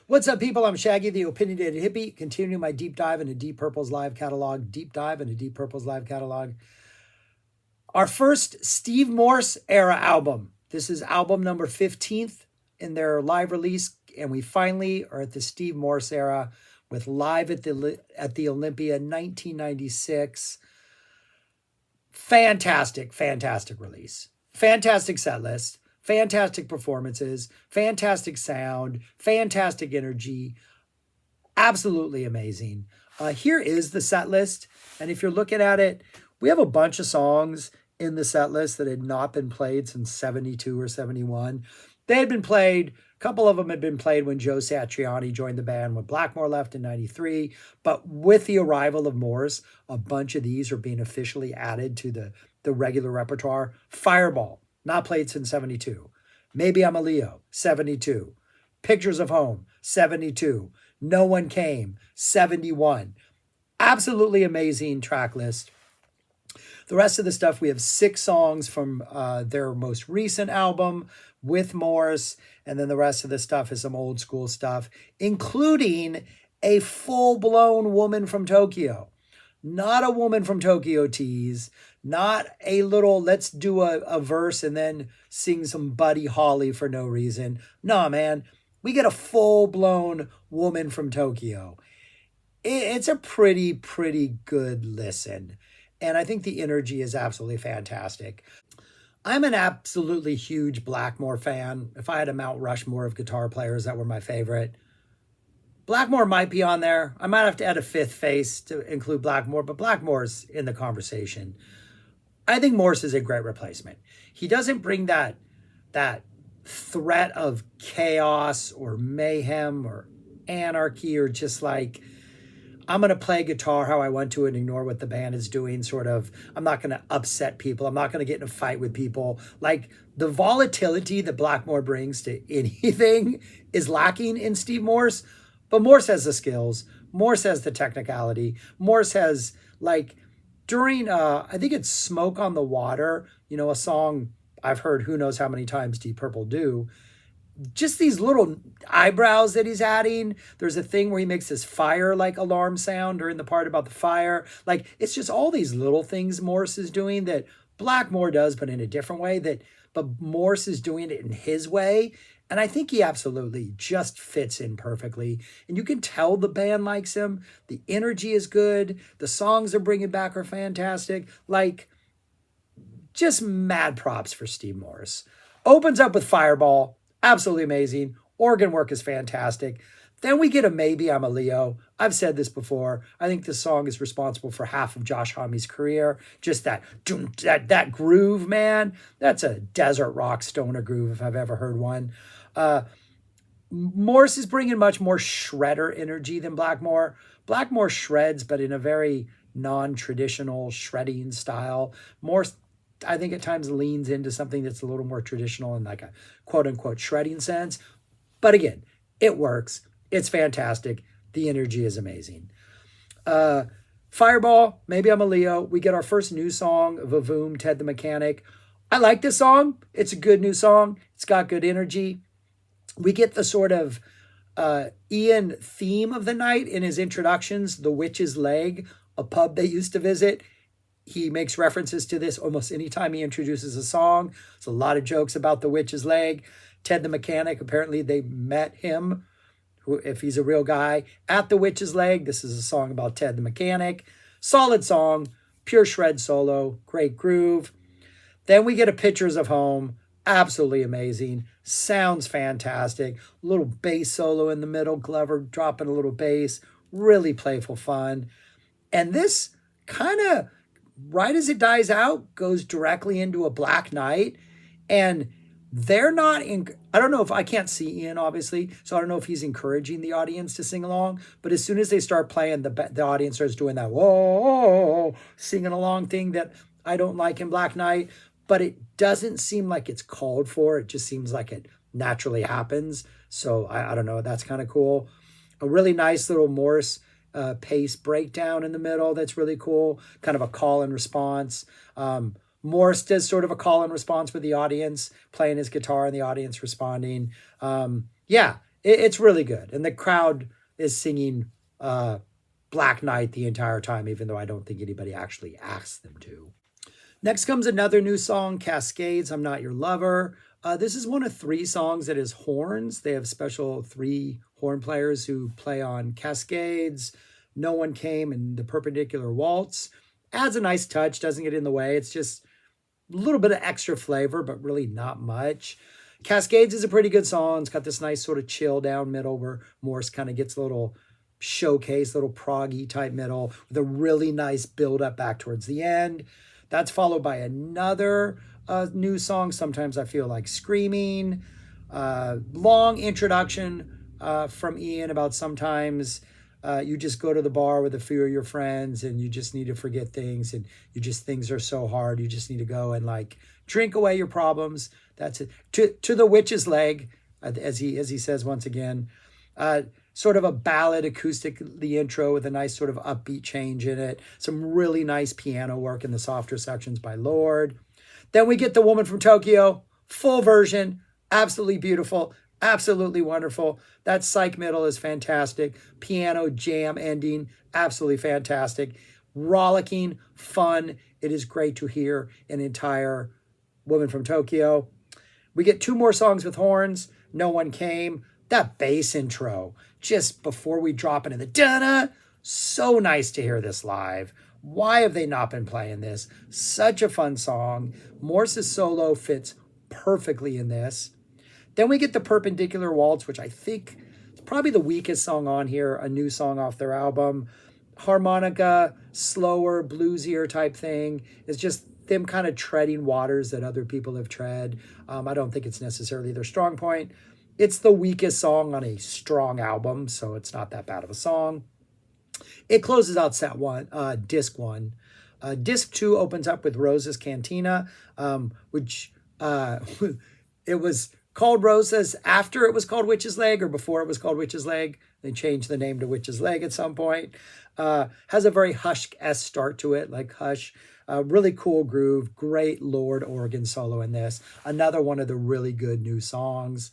What's up, people? I'm Shaggy, the Opinionated Hippie, continuing my deep dive into Deep Purple's live catalog. Our first Steve Morse era album. This is album number 15th in their live release, and we finally are at the Steve Morse era with Live at the Olympia 1996. Fantastic release. Fantastic set list. Fantastic performances, fantastic sound, fantastic energy, absolutely amazing. Here is the set list. And if you're looking at it, we have a bunch of songs in the set list that had not been played since 72 or 71. They had been played, a couple of them had been played when Joe Satriani joined the band when Blackmore left in 93. But with the arrival of Morse, a bunch of these are being officially added to the regular repertoire. Fireball, not played since 72. Maybe I'm a Leo, 72. Pictures of Home, 72. No One Came, 71. Absolutely amazing track list. The rest of the stuff, we have 6 songs from their most recent album with Morse, and then the rest of the stuff is some old school stuff, including a full-blown Woman from Tokyo. Not a Woman from Tokyo tease, not a little, let's do a verse and then sing some Buddy Holly for no reason. No, man, we get a full-blown Woman from Tokyo. It's a pretty good listen. And I think the energy is absolutely fantastic. I'm an absolutely huge Blackmore fan. If I had a Mount Rushmore of guitar players that were my favorite, Blackmore might be on there. I might have to add a 5th face to include Blackmore, but Blackmore's in the conversation. I think Morse is a great replacement. He doesn't bring that threat of chaos or mayhem or anarchy or just like, I'm going to play guitar how I want to and ignore what the band is doing, sort of. I'm not going to upset people. I'm not going to get in a fight with people. Like, the volatility that Blackmore brings to anything is lacking in Steve Morse. But Morse has the skills. Morse has the technicality. Morse has, like, during, I think it's Smoke on the Water, a song I've heard who knows how many times Deep Purple do, just these little eyebrows that he's adding. There's a thing where he makes this fire like alarm sound during the part about the fire. Like, it's just all these little things Morse is doing that Blackmore does, but in a different way, but Morse is doing it in his way. And I think he absolutely just fits in perfectly. And you can tell the band likes him. The energy is good. The songs they're bringing back are fantastic. Like, just mad props for Steve Morse. Opens up with Fireball. Absolutely amazing. Organ work is fantastic. Then we get a Maybe I'm a Leo. I've said this before. I think this song is responsible for half of Josh Homme's career. Just that groove, man. That's a desert rock stoner groove if I've ever heard one. Morse is bringing much more shredder energy than Blackmore. Blackmore shreds, but in a very non-traditional shredding style. Morse, I think, at times leans into something that's a little more traditional in like a quote-unquote shredding sense. But again, it works. It's fantastic. The energy is amazing. Fireball, Maybe I'm a Leo. We get our first new song, Vavoom, Ted the Mechanic. I like this song. It's a good new song. It's got good energy. We get the sort of Ian theme of the night in his introductions, The Witch's Leg, a pub they used to visit. He makes references to this almost anytime he introduces a song. There's a lot of jokes about the Witch's Leg. Ted the Mechanic, apparently they met him, if he's a real guy, at the Witch's Leg. This is a song about Ted the Mechanic. Solid song, pure shred solo, great groove. Then we get a Pictures of Home. Absolutely amazing. Sounds fantastic. Little bass solo in the middle. Glover dropping a little bass. Really playful fun. And this kind of, right as it dies out, goes directly into a Black Knight. And they're not in, I don't know if, I can't see Ian obviously, so I don't know if he's encouraging the audience to sing along, but as soon as they start playing, the audience starts doing that whoa, singing along thing that I don't like in Black Knight, but it doesn't seem like it's called for. It just seems like it naturally happens. So I don't know, that's kind of cool. A really nice little Morse pace breakdown in the middle. That's really cool. Kind of a call and response. Morse does sort of a call and response with the audience, playing his guitar and the audience responding. Yeah, It's really good. And the crowd is singing Black Knight the entire time, even though I don't think anybody actually asked them to. Next comes another new song, Cascades, I'm Not Your Lover. This is one of 3 songs that is horns. They have special 3 horn players who play on Cascades, No One Came, and the Perpendicular Waltz. Adds a nice touch, doesn't get in the way. It's just a little bit of extra flavor, but really not much. Cascades is a pretty good song. It's got this nice sort of chill down middle where Morse kind of gets a little showcase, little proggy type middle with a really nice build up back towards the end. That's followed by another new song, Sometimes I Feel Like Screaming. Long introduction from Ian about sometimes you just go to the bar with a few of your friends and you just need to forget things and things are so hard. You just need to go and like drink away your problems. That's it. To the witch's leg, as he says once again. Sort of a ballad acoustic, the intro with a nice sort of upbeat change in it. Some really nice piano work in the softer sections by Lord. Then we get The Woman from Tokyo, full version, absolutely beautiful, absolutely wonderful. That psych middle is fantastic. Piano jam ending, absolutely fantastic. Rollicking, fun. It is great to hear an entire Woman from Tokyo. We get 2 more songs with horns. No One Came. That bass intro, just before we drop into the da-da, so nice to hear this live. Why have they not been playing this? Such a fun song. Morse's solo fits perfectly in this. Then we get the Perpendicular Waltz, which I think is probably the weakest song on here, a new song off their album. Harmonica, slower, bluesier type thing. It's just them kind of treading waters that other people have tread. I don't think it's necessarily their strong point. It's the weakest song on a strong album, so it's not that bad of a song. It closes out set 1, disc 1. Disc 2 opens up with Rosa's Cantina, which it was called Rosa's after it was called Witch's Leg or before it was called Witch's Leg. They changed the name to Witch's Leg at some point. Has a very Hush-esque start to it, like Hush. Really cool groove, great Lord organ solo in this. Another one of the really good new songs.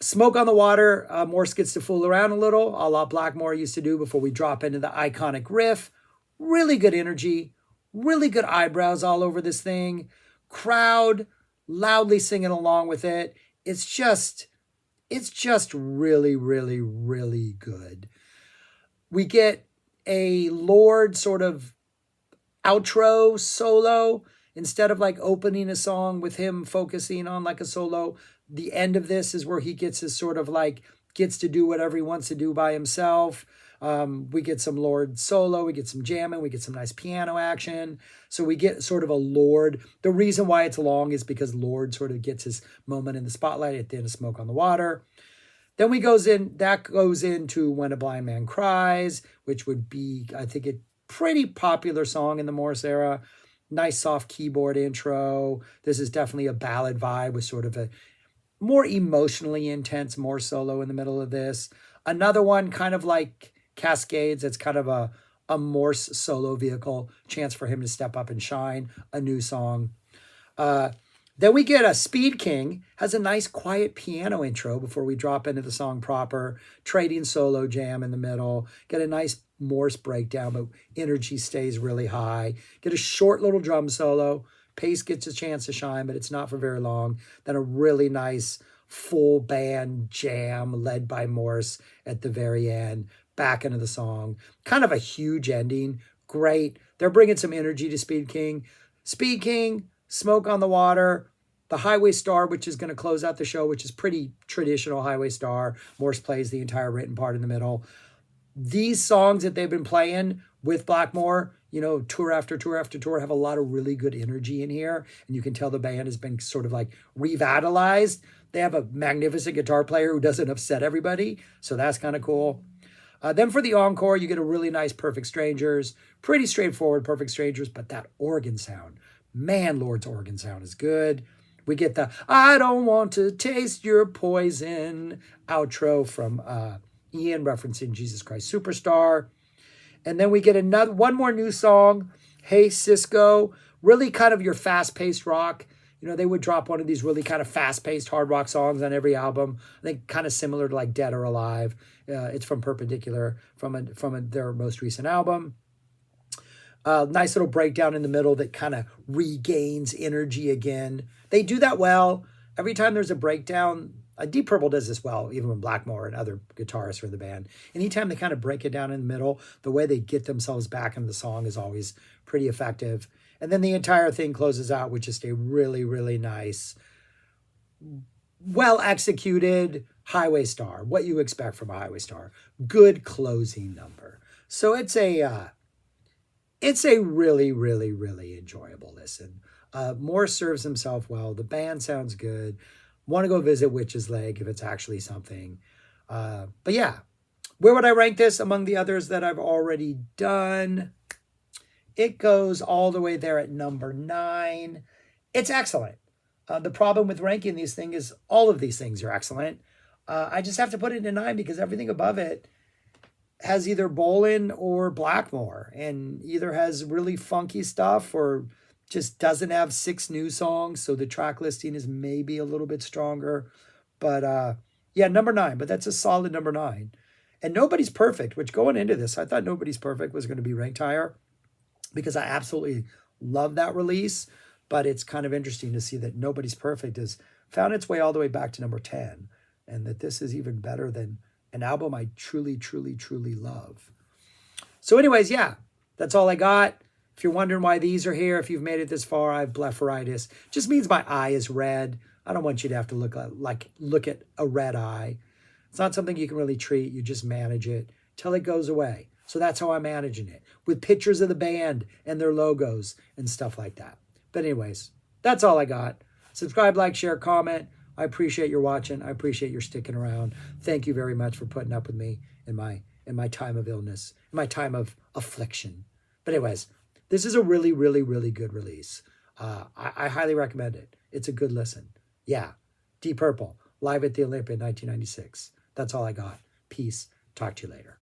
Smoke on the Water, Morse gets to fool around a little, a la Blackmore used to do before we drop into the iconic riff. Really good energy, really good eyebrows all over this thing. Crowd loudly singing along with it. It's just really, really, really good. We get a Lord sort of outro solo. Instead of like opening a song with him focusing on like a solo, the end of this is where he gets his sort of like, gets to do whatever he wants to do by himself. We get some Lord solo, we get some jamming, we get some nice piano action. So we get sort of a Lord. The reason why it's long is because Lord sort of gets his moment in the spotlight at the end of Smoke on the Water. Then that goes into When a Blind Man Cries, which would be, I think, a pretty popular song in the Morse era. Nice soft keyboard intro. This is definitely a ballad vibe with sort of a more emotionally intense Morse solo in the middle of this. Another one kind of like Cascades. It's kind of a Morse solo vehicle. Chance for him to step up and shine. A new song. Then we get a Speed King. Has a nice quiet piano intro before we drop into the song proper. Trading solo jam in the middle. Get a nice Morse breakdown, but energy stays really high. Get a short little drum solo. Pace gets a chance to shine, but it's not for very long. Then a really nice full band jam led by Morse at the very end. Back into the song. Kind of a huge ending. Great. They're bringing some energy to Speed King. Speed King, Smoke on the Water, the Highway Star, which is going to close out the show, which is pretty traditional Highway Star. Morse plays the entire written part in the middle. These songs that they've been playing with Blackmore, tour after tour after tour, have a lot of really good energy in here. And you can tell the band has been sort of like revitalized. They have a magnificent guitar player who doesn't upset everybody. So that's kind of cool. Then for the encore, you get a really nice Perfect Strangers. Pretty straightforward Perfect Strangers, but that organ sound. Man, Lord's organ sound is good. We get the I Don't Want to Taste Your Poison outro from Ian referencing Jesus Christ Superstar. And then we get one more new song, Hey Cisco. Really kind of your fast-paced rock. You know, they would drop one of these really kind of fast-paced hard rock songs on every album. I think kind of similar to like Dead or Alive. It's from Perpendicular, their most recent album. Nice little breakdown in the middle that kind of regains energy again. They do that well. Every time there's a breakdown, Deep Purple does this well, even when Blackmore and other guitarists are in the band. Anytime they kind of break it down in the middle, the way they get themselves back into the song is always pretty effective. And then the entire thing closes out with just a really, really nice, well-executed Highway Star. What you expect from a Highway Star. Good closing number. So it's a really, really, really enjoyable listen. Morse serves himself well. The band sounds good. Want to go visit Witch's Leg if it's actually something. But yeah, where would I rank this among the others that I've already done? It goes all the way there at number 9. It's excellent. The problem with ranking these things is all of these things are excellent. I just have to put it in 9 because everything above it has either Bolin or Blackmore, and either has really funky stuff or just doesn't have 6 new songs, so the track listing is maybe a little bit stronger. But yeah, number 9, but that's a solid number 9. And Nobody's Perfect, which going into this, I thought Nobody's Perfect was going to be ranked higher because I absolutely love that release. But it's kind of interesting to see that Nobody's Perfect has found its way all the way back to number 10, and that this is even better than an album I truly, truly, truly love. So anyways, yeah, that's all I got. If you're wondering why these are here, if you've made it this far, I have blepharitis. Just means my eye is red. I don't want you to have to look at a red eye. It's not something you can really treat. You just manage it till it goes away. So that's how I'm managing it, with pictures of the band and their logos and stuff like that. But anyways, that's all I got. Subscribe, like, share, comment. I appreciate your watching. I appreciate your sticking around. Thank you very much for putting up with me in my time of illness, in my time of affliction. But anyways, this is a really, really, really good release. I highly recommend it. It's a good listen. Yeah, Deep Purple, live at the Olympia in 1996. That's all I got. Peace. Talk to you later.